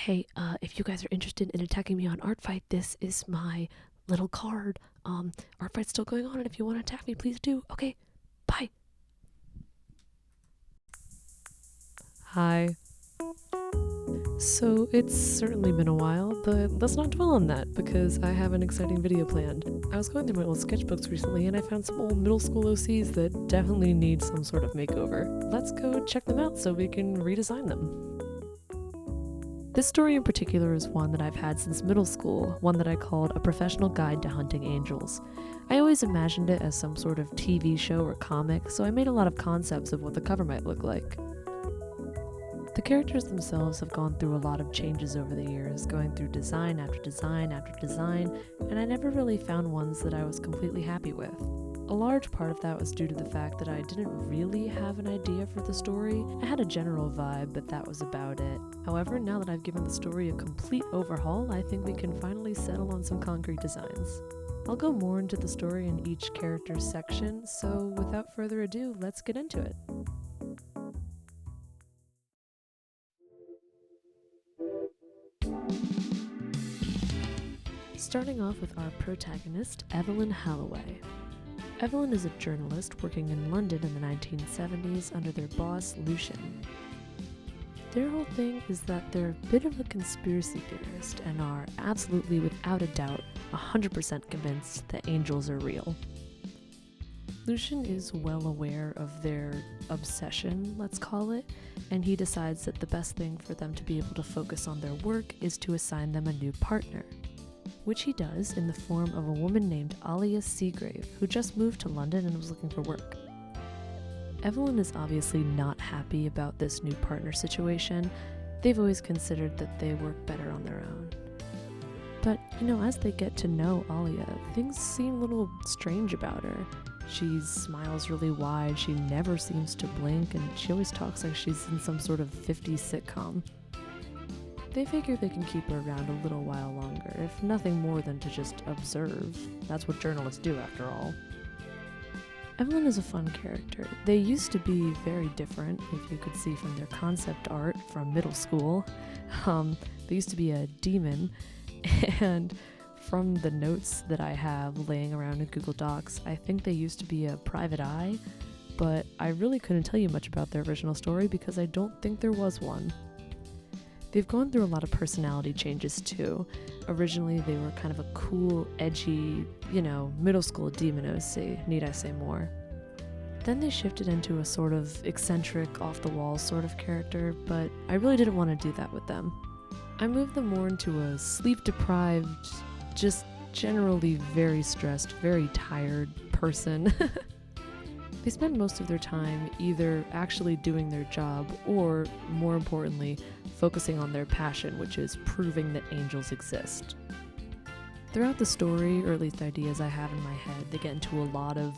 Hey, if you guys are interested in attacking me on Artfight, this is my little card. Artfight's still going on, and if you want to attack me, please do. Okay, bye. Hi. So, it's certainly been a while, but let's not dwell on that, because I have an exciting video planned. I was going through my old sketchbooks recently, and I found some old middle school OCs that definitely need some sort of makeover. Let's go check them out so we can redesign them. This story in particular is one that I've had since middle school, one that I called A Professional Guide to Hunting Angels. I always imagined it as some sort of TV show or comic, so I made a lot of concepts of what the cover might look like. The characters themselves have gone through a lot of changes over the years, going through design after design after design, and I never really found ones that I was completely happy with. A large part of that was due to the fact that I didn't really have an idea for the story. I had a general vibe, but that was about it. However, now that I've given the story a complete overhaul, I think we can finally settle on some concrete designs. I'll go more into the story in each character's section, so without further ado, let's get into it. Starting off with our protagonist, Evelyn Halloway. Evelyn is a journalist working in London in the 1970s under their boss, Lucian. Their whole thing is that they're a bit of a conspiracy theorist and are absolutely, without a doubt, 100% convinced that angels are real. Lucian is well aware of their obsession, let's call it, and he decides that the best thing for them to be able to focus on their work is to assign them a new partner, which he does in the form of a woman named Alia Seagrave, who just moved to London and was looking for work. Evelyn is obviously not happy about this new partner situation. They've always considered that they work better on their own. But, as they get to know Alia, things seem a little strange about her. She smiles really wide, she never seems to blink, and she always talks like she's in some sort of 50s sitcom. They figure they can keep her around a little while longer, if nothing more than to just observe. That's what journalists do, after all. Evelyn is a fun character. They used to be very different, if you could see from their concept art from middle school. They used to be a demon, and from the notes that I have laying around in Google Docs, I think they used to be a private eye, but I really couldn't tell you much about their original story because I don't think there was one. They've gone through a lot of personality changes too. Originally, they were kind of a cool, edgy, middle school demon OC, need I say more. Then they shifted into a sort of eccentric, off-the-wall sort of character, but I really didn't want to do that with them. I moved them more into a sleep-deprived, just generally very stressed, very tired person. They spend most of their time either actually doing their job or, more importantly, focusing on their passion, which is proving that angels exist. Throughout the story, or at least ideas I have in my head, they get into a lot of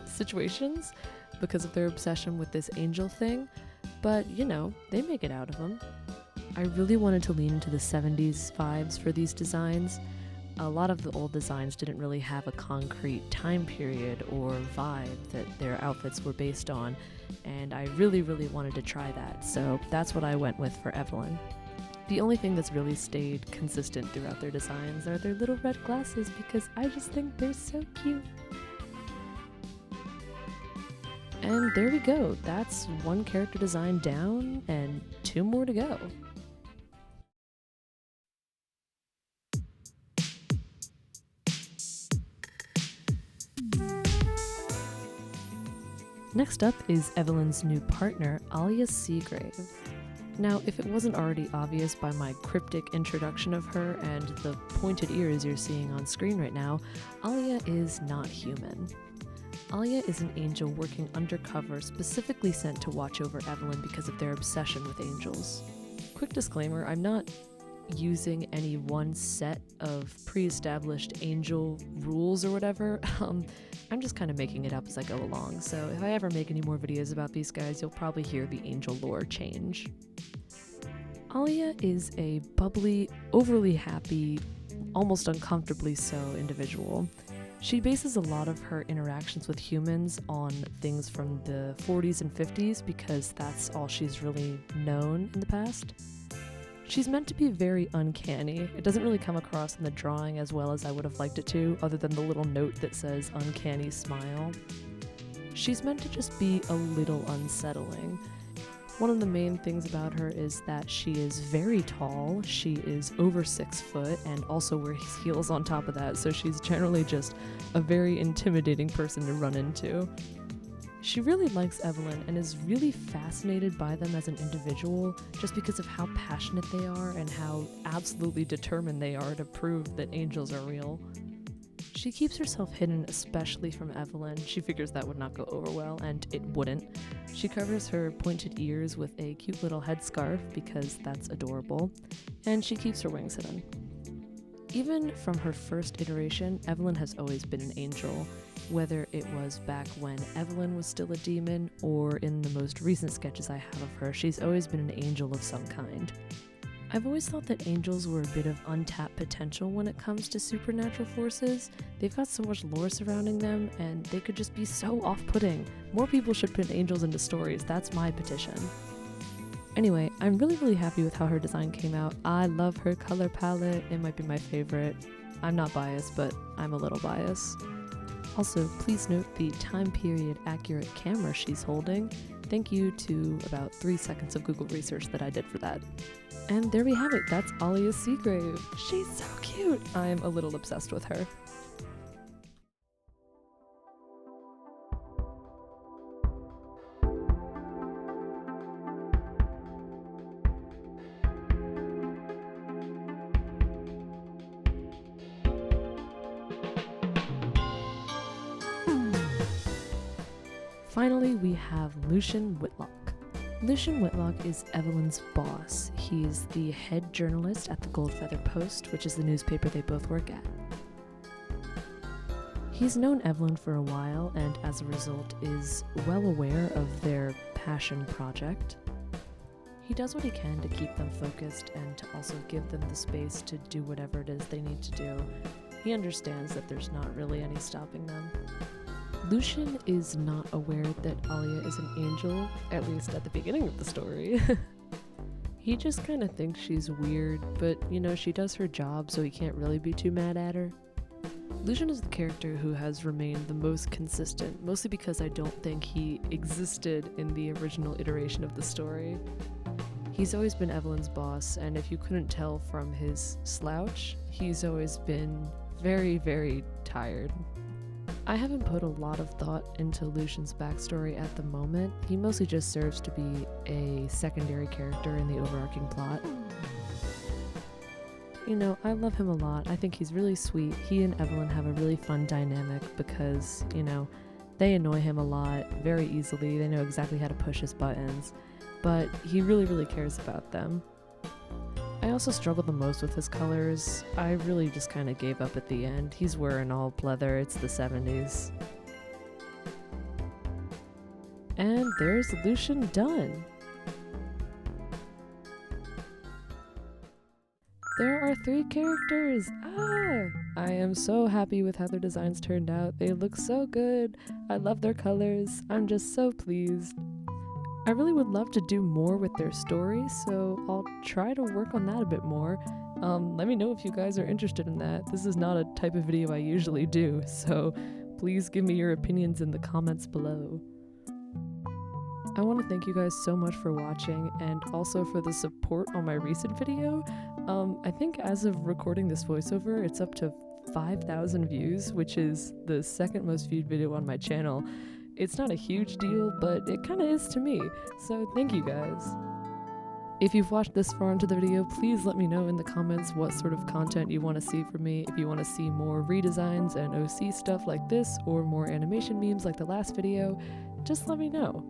situations because of their obsession with this angel thing, but they make it out of them. I really wanted to lean into the 70s vibes for these designs. A lot of the old designs didn't really have a concrete time period or vibe that their outfits were based on, and I really wanted to try that, so that's what I went with for Evelyn. The only thing that's really stayed consistent throughout their designs are their little red glasses because I just think they're so cute. And there we go, that's one character design down and 2 more to go. Next up is Evelyn's new partner, Alia Seagrave. Now, if it wasn't already obvious by my cryptic introduction of her and the pointed ears you're seeing on screen right now, Alia is not human. Alia is an angel working undercover specifically sent to watch over Evelyn because of their obsession with angels. Quick disclaimer, I'm not using any one set of pre-established angel rules or whatever. I'm just kind of making it up as I go along, so if I ever make any more videos about these guys, you'll probably hear the angel lore change. Alia is a bubbly, overly happy, almost uncomfortably so individual. She bases a lot of her interactions with humans on things from the 40s and 50s because that's all she's really known in the past. She's meant to be very uncanny. It doesn't really come across in the drawing as well as I would have liked it to, other than the little note that says uncanny smile. She's meant to just be a little unsettling. One of the main things about her is that she is very tall, she is over 6 foot, and also wears heels on top of that, so she's generally just a very intimidating person to run into. She really likes Evelyn and is really fascinated by them as an individual just because of how passionate they are and how absolutely determined they are to prove that angels are real. She keeps herself hidden, especially from Evelyn. She figures that would not go over well, and it wouldn't. She covers her pointed ears with a cute little headscarf because that's adorable, and she keeps her wings hidden. Even from her first iteration, Evelyn has always been an angel, whether it was back when Evelyn was still a demon or in the most recent sketches I have of her, she's always been an angel of some kind. I've always thought that angels were a bit of untapped potential when it comes to supernatural forces. They've got so much lore surrounding them, and they could just be so off-putting. More people should put angels into stories, that's my petition. Anyway, I'm really happy with how her design came out. I love her color palette, it might be my favorite. I'm not biased, but I'm a little biased. Also, please note the time period accurate camera she's holding. Thank you to about 3 seconds of Google research that I did for that. And there we have it, that's Alia Seagrave. She's so cute! I'm a little obsessed with her. Finally, we have Lucian Whitlock. Lucian Whitlock is Evelyn's boss. He's the head journalist at the Gold Feather Post, which is the newspaper they both work at. He's known Evelyn for a while, and as a result is well aware of their passion project. He does what he can to keep them focused and to also give them the space to do whatever it is they need to do. He understands that there's not really any stopping them. Lucian is not aware that Alia is an angel, at least at the beginning of the story. He just kind of thinks she's weird, but you know, she does her job, so he can't really be too mad at her. Lucian is the character who has remained the most consistent, mostly because I don't think he existed in the original iteration of the story. He's always been Evelyn's boss, and if you couldn't tell from his slouch, he's always been very tired. I haven't put a lot of thought into Lucian's backstory at the moment. He mostly just serves to be a secondary character in the overarching plot. You know, I love him a lot. I think he's really sweet. He and Evelyn have a really fun dynamic because, you know, they annoy him a lot very easily. They know exactly how to push his buttons, but he really cares about them. I also struggle the most with his colors. I really just kind of gave up at the end. He's wearing all pleather, it's the 70s. And there's Lucian done! There are 3 characters! I am so happy with how their designs turned out. They look so good. I love their colors. I'm just so pleased. I really would love to do more with their story, so I'll try to work on that a bit more. Let me know if you guys are interested in that. This is not a type of video I usually do, so please give me your opinions in the comments below. I want to thank you guys so much for watching, and also for the support on my recent video. I think as of recording this voiceover, it's up to 5,000 views, which is the second most viewed video on my channel. It's not a huge deal, but it kind of is to me, so thank you guys. If you've watched this far into the video, please let me know in the comments what sort of content you want to see from me. If you want to see more redesigns and OC stuff like this, or more animation memes like the last video, just let me know.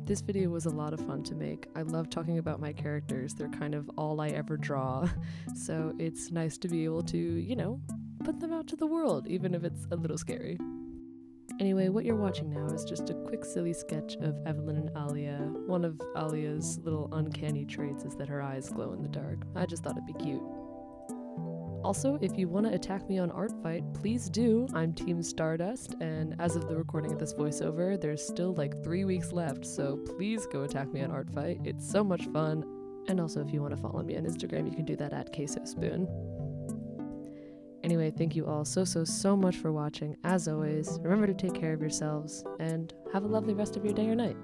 This video was a lot of fun to make. I love talking about my characters. They're kind of all I ever draw, so it's nice to be able to, you know, put them out to the world, even if it's a little scary. Anyway, what you're watching now is just a quick silly sketch of Evelyn and Alia. One of Alia's little uncanny traits is that her eyes glow in the dark. I just thought it'd be cute. Also, if you want to attack me on Artfight, please do. I'm Team Stardust, and as of the recording of this voiceover, there's still like 3 weeks left, so please go attack me on Artfight. It's so much fun, And also, if you want to follow me on Instagram, you can do that at Queso Spoon. Anyway, thank you all so much for watching. As always, remember to take care of yourselves, and have a lovely rest of your day or night.